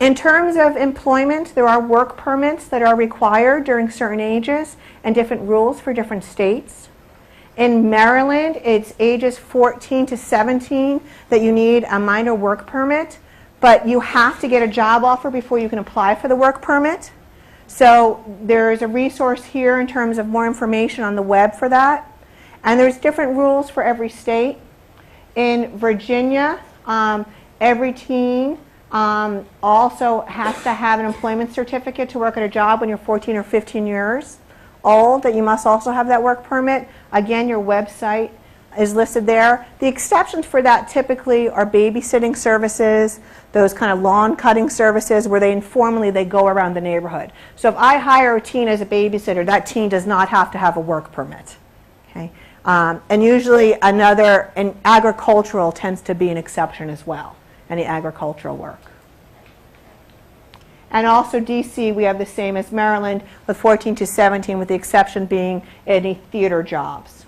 In terms of employment, there are work permits that are required during certain ages and different rules for different states. In Maryland, it's ages 14 to 17 that you need a minor work permit, but you have to get a job offer before you can apply for the work permit. So there's a resource here in terms of more information on the web for that. And there's different rules for every state. In Virginia, every teen also has to have an employment certificate to work at a job when you're 14 or 15 years old, that you must also have that work permit. Again, your website is listed there. The exceptions for that typically are babysitting services, those kind of lawn cutting services where they informally go around the neighborhood. So if I hire a teen as a babysitter, that teen does not have to have a work permit. Okay? And usually and agricultural tends to be an exception as well, any agricultural work. And also DC, we have the same as Maryland with 14 to 17, with the exception being any theater jobs.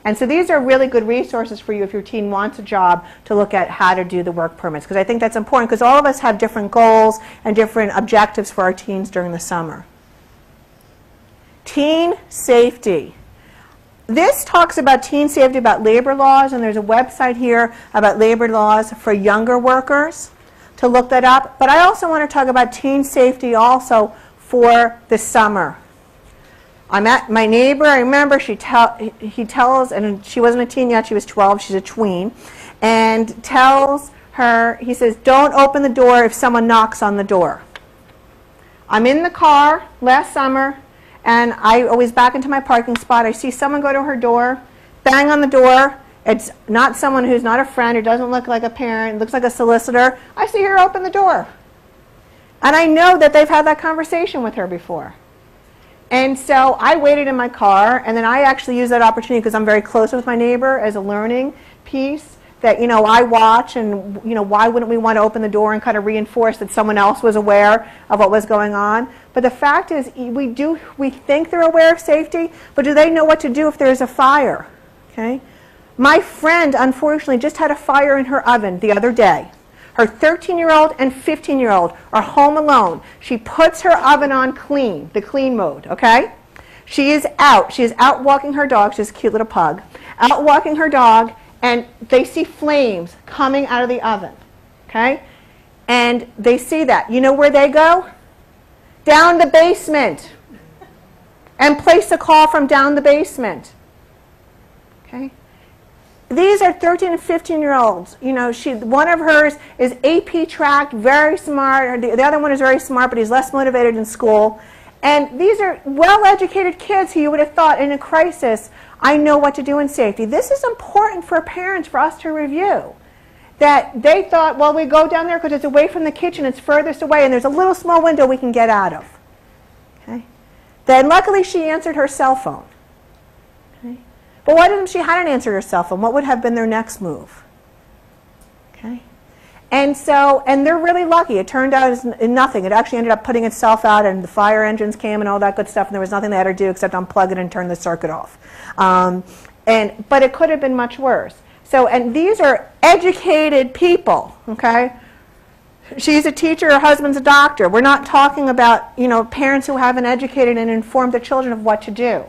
And so these are really good resources for you if your teen wants a job, to look at how to do the work permits. Because I think that's important, because all of us have different goals and different objectives for our teens during the summer. Teen safety. This talks about teen safety, about labor laws, and there's a website here about labor laws for younger workers to look that up. But I also want to talk about teen safety also for the summer. I'm at my neighbor, I remember he tells, and she wasn't a teen yet, she was 12, she's a tween, and tells her, he says, don't open the door if someone knocks on the door. I'm in the car last summer, and I always back into my parking spot. I see someone go to her door, bang on the door. It's not someone who's not a friend, who doesn't look like a parent, looks like a solicitor. I see her open the door. And I know that they've had that conversation with her before. And so I waited in my car, and then I actually used that opportunity, because I'm very close with my neighbor, as a learning piece, that, you know, I watch, and, you know, why wouldn't we want to open the door and kind of reinforce that someone else was aware of what was going on? But the fact is, we think they're aware of safety, but do they know what to do if there's a fire? Okay? My friend, unfortunately, just had a fire in her oven the other day. Her 13-year-old and 15-year-old are home alone. She puts her oven on clean, the clean mode, okay? She is out. She is out walking her dog. She's a cute little pug. Out walking her dog, and they see flames coming out of the oven, okay? And they see that. You know where they go? Down the basement. And place a call from down the basement, okay? These are 13 and 15-year-olds. You know, one of hers is AP tracked, very smart. The other one is very smart, but he's less motivated in school. And these are well-educated kids who you would have thought, in a crisis, I know what to do in safety. This is important for parents, for us to review. That they thought, well, we go down there because it's away from the kitchen, it's furthest away, and there's a little small window we can get out of. Okay? Then luckily she answered her cell phone. Okay? But why didn't she hadn't answered her cell phone? What would have been their next move? Okay? And they're really lucky. It turned out as nothing. It actually ended up putting itself out, and the fire engines came and all that good stuff, and there was nothing they had to do except unplug it and turn the circuit off. But it could have been much worse. So, and these are educated people, okay? She's a teacher, her husband's a doctor. We're not talking about, you know, parents who haven't educated and informed their children of what to do.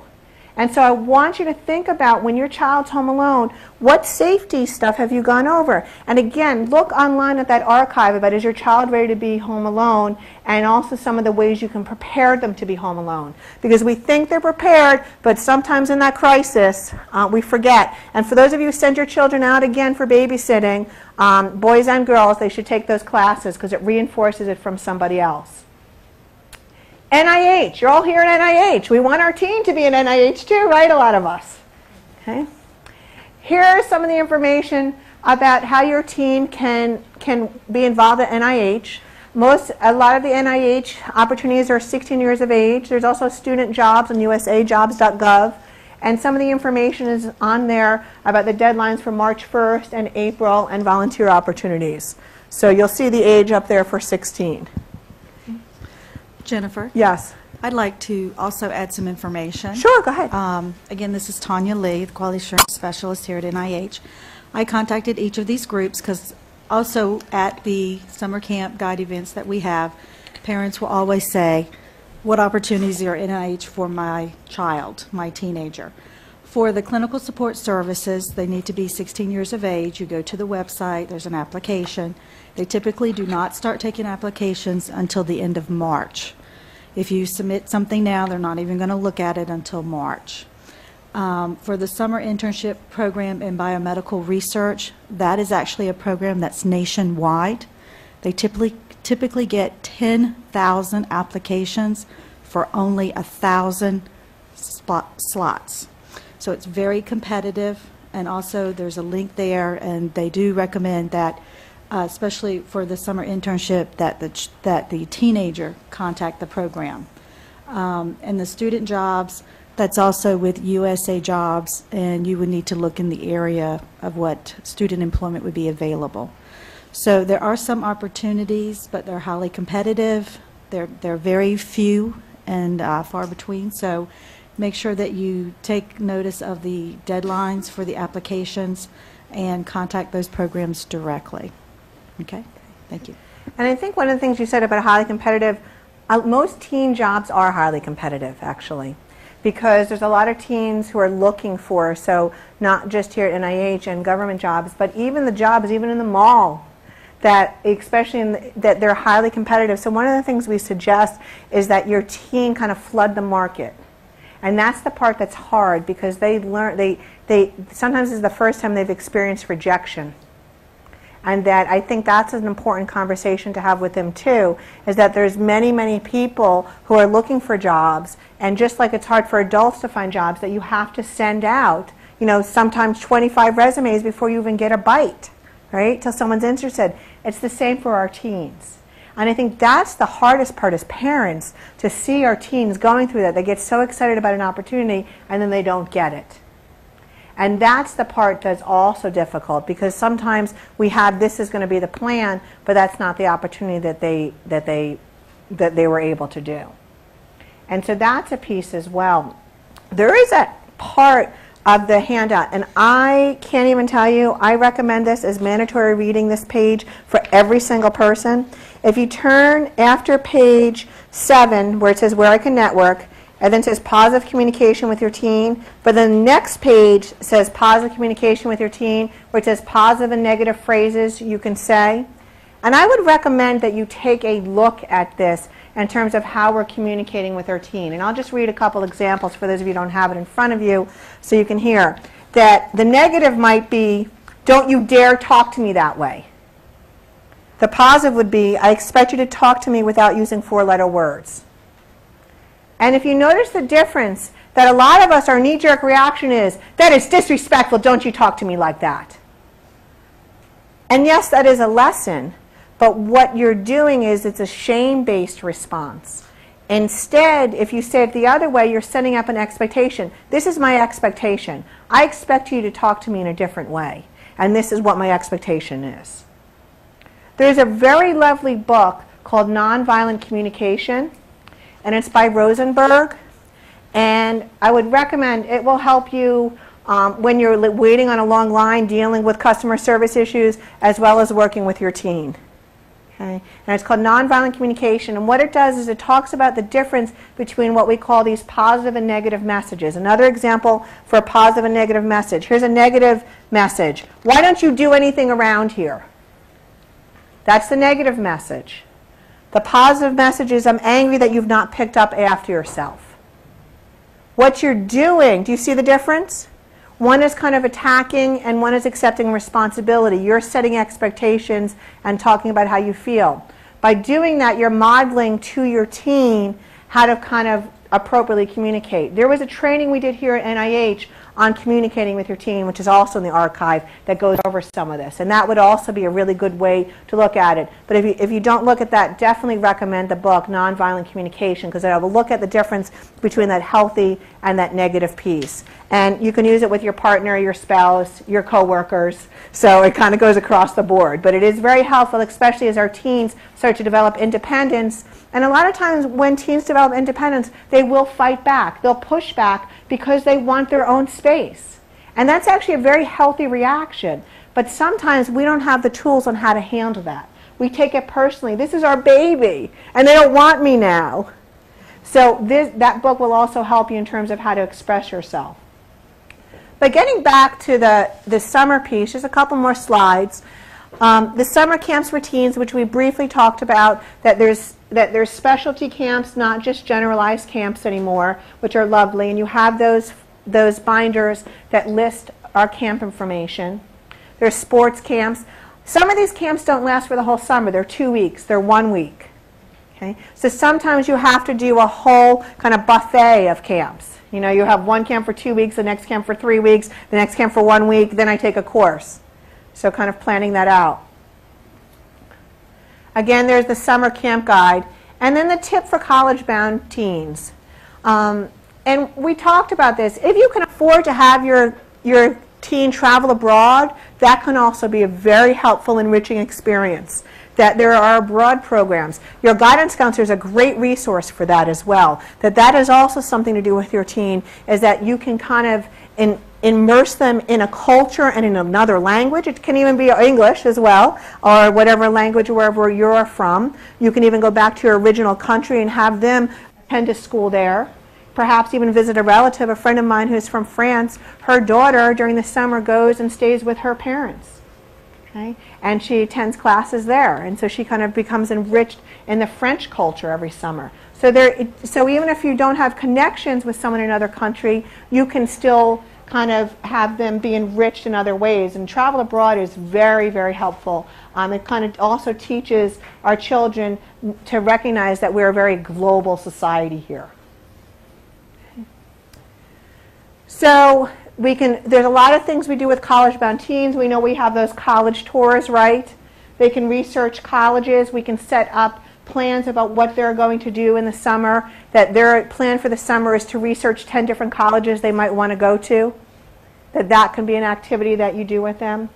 And so I want you to think about, when your child's home alone, what safety stuff have you gone over? And again, look online at that archive about, is your child ready to be home alone, and also some of the ways you can prepare them to be home alone. Because we think they're prepared, but sometimes in that crisis, we forget. And for those of you who send your children out again for babysitting, boys and girls, they should take those classes, because it reinforces it from somebody else. NIH, you're all here at NIH. We want our teen to be in NIH too, right? A lot of us. Okay. Here's some of the information about how your teen can be involved at NIH. A lot of the NIH opportunities are 16 years of age. There's also student jobs on usajobs.gov. And some of the information is on there about the deadlines for March 1st and April, and volunteer opportunities. So you'll see the age up there for 16. Jennifer? Yes. I'd like to also add some information. Sure, go ahead. Again, this is Tanya Lee, the Quality Assurance Specialist here at NIH. I contacted each of these groups because also at the summer camp guide events that we have, parents will always say, what opportunities are in NIH for my child, my teenager? For the clinical support services, they need to be 16 years of age. You go to the website, there's an application. They typically do not start taking applications until the end of March. If you submit something now, they're not even going to look at it until March. For the summer internship program in biomedical research, that is actually a program that's nationwide. They typically get 10,000 applications for only 1,000 slots. So it's very competitive, and also there's a link there, and they do recommend that, especially for the summer internship, that the teenager contact the program. And the student jobs, that's also with USA Jobs, and you would need to look in the area of what student employment would be available. So there are some opportunities, but they're highly competitive. They're very few and far between. So make sure that you take notice of the deadlines for the applications and contact those programs directly. Okay? Thank you. And I think one of the things you said about highly competitive, most teen jobs are highly competitive, actually, because there's a lot of teens who are looking for, so not just here at NIH and government jobs, but even the jobs, even in the mall, that especially that they're highly competitive. So one of the things we suggest is that your teen kind of flood the market. And that's the part that's hard because they learn, sometimes this is the first time they've experienced rejection. And that I think that's an important conversation to have with them too, is that there's many, many people who are looking for jobs, and just like it's hard for adults to find jobs, that you have to send out, you know, sometimes 25 resumes before you even get a bite, right, till someone's interested. It's the same for our teens. And I think that's the hardest part as parents, to see our teens going through that. They get so excited about an opportunity and then they don't get it. And that's the part that's also difficult, because sometimes we have, this is going to be the plan, but that's not the opportunity that they were able to do. And so that's a piece as well. There is a part of the handout, and I can't even tell you, I recommend this as mandatory reading, this page, for every single person. If you turn after page 7, where it says where I can network, and then it says positive communication with your teen, but then the next page says positive communication with your teen, where it says positive and negative phrases you can say. And I would recommend that you take a look at this in terms of how we're communicating with our teen. And I'll just read a couple examples for those of you who don't have it in front of you so you can hear. That the negative might be, don't you dare talk to me that way. The positive would be, I expect you to talk to me without using 4-letter words. And if you notice the difference, that a lot of us, our knee-jerk reaction is, that is disrespectful, don't you talk to me like that. And yes, that is a lesson, but what you're doing is it's a shame-based response. Instead, if you say it the other way, you're setting up an expectation. This is my expectation. I expect you to talk to me in a different way, and this is what my expectation is. There's a very lovely book called Nonviolent Communication, and it's by Rosenberg, and I would recommend, it will help you when you're waiting on a long line, dealing with customer service issues, as well as working with your teen. Okay? And it's called Nonviolent Communication, and what it does is it talks about the difference between what we call these positive and negative messages. Another example for a positive and negative message. Here's a negative message. Why don't you do anything around here? That's the negative message. The positive message is, I'm angry that you've not picked up after yourself. What you're doing, do you see the difference? One is kind of attacking and one is accepting responsibility. You're setting expectations and talking about how you feel. By doing that, you're modeling to your teen how to kind of appropriately communicate. There was a training we did here at NIH on communicating with your teen, which is also in the archive, that goes over some of this. And that would also be a really good way to look at it. But if you don't look at that, definitely recommend the book, Nonviolent Communication, because it will look at the difference between that healthy and that negative piece. And you can use it with your partner, your spouse, your coworkers. So it kind of goes across the board. But it is very helpful, especially as our teens start to develop independence. And a lot of times when teens develop independence, they will fight back. They'll push back because they want their own space. And that's actually a very healthy reaction. But sometimes we don't have the tools on how to handle that. We take it personally. This is our baby, and they don't want me now. So that book will also help you in terms of how to express yourself. But getting back to the summer piece, just a couple more slides. The summer camps for teens, which we briefly talked about, that there's specialty camps, not just generalized camps anymore, which are lovely, and you have those binders that list our camp information. There's sports camps. Some of these camps don't last for the whole summer. They're 2 weeks. They're 1 week. Okay? So sometimes you have to do a whole kind of buffet of camps. You know, you have one camp for 2 weeks, the next camp for 3 weeks, the next camp for 1 week, then I take a course. So kind of planning that out. Again, there's the summer camp guide. And then the tip for college-bound teens. And we talked about this. If you can afford to have your teen travel abroad, that can also be a very helpful, enriching experience. That there are abroad programs. Your guidance counselor is a great resource for that as well. That is also something to do with your teen, is that you can kind of immerse them in a culture and in another language. It can even be English as well, or whatever language wherever you're from. You can even go back to your original country and have them attend a school there. Perhaps even visit a relative. A friend of mine who's from France, her daughter during the summer goes and stays with her parents. Okay? And she attends classes there, and so she kind of becomes enriched in the French culture every summer. So even if you don't have connections with someone in another country, you can still kind of have them be enriched in other ways. And travel abroad is very, very helpful. It kind of also teaches our children to recognize that we're a very global society here. Okay. So there's a lot of things we do with college-bound teens. We know we have those college tours, right? They can research colleges. We can set up plans about what they're going to do in the summer, that their plan for the summer is to research 10 different colleges they might want to go to, that can be an activity that you do with them.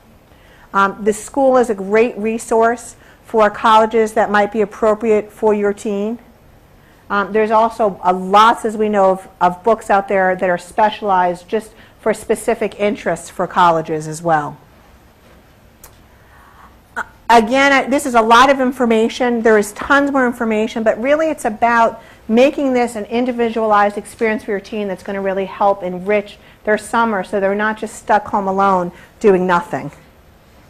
The school is a great resource for colleges that might be appropriate for your teen. There's also lots, as we know, of books out there that are specialized just for specific interests for colleges as well. Again, this is a lot of information. There is tons more information, but really it's about making this an individualized experience for your teen that's going to really help enrich their summer so they're not just stuck home alone doing nothing.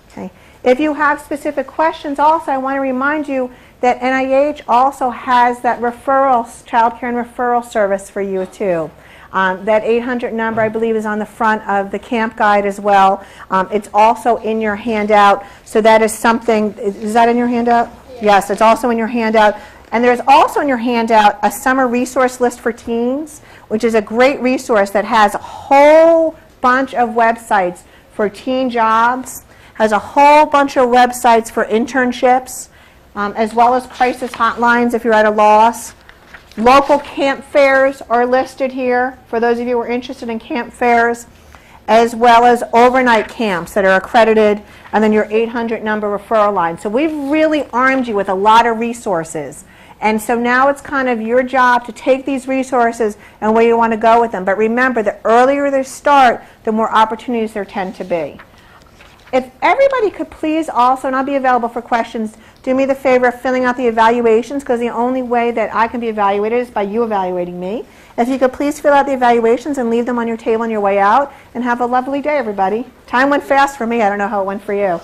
Okay. If you have specific questions also, I want to remind you that NIH also has that child care and referral service for you too. That 800 number, I believe, is on the front of the camp guide as well. It's also in your handout. So that is something, is that in your handout? Yes, it's also in your handout. And there's also in your handout a summer resource list for teens, which is a great resource that has a whole bunch of websites for teen jobs, has a whole bunch of websites for internships, as well as crisis hotlines if you're at a loss. Local camp fairs are listed here for those of you who are interested in camp fairs, as well as overnight camps that are accredited, and then your 800 number referral line. So we've really armed you with a lot of resources. And so now it's kind of your job to take these resources and where you want to go with them. But remember, the earlier they start, the more opportunities there tend to be. If everybody could please also, and I'll be available for questions, do me the favor of filling out the evaluations, because the only way that I can be evaluated is by you evaluating me. If you could please fill out the evaluations and leave them on your table on your way out, and have a lovely day, everybody. Time went fast for me. I don't know how it went for you.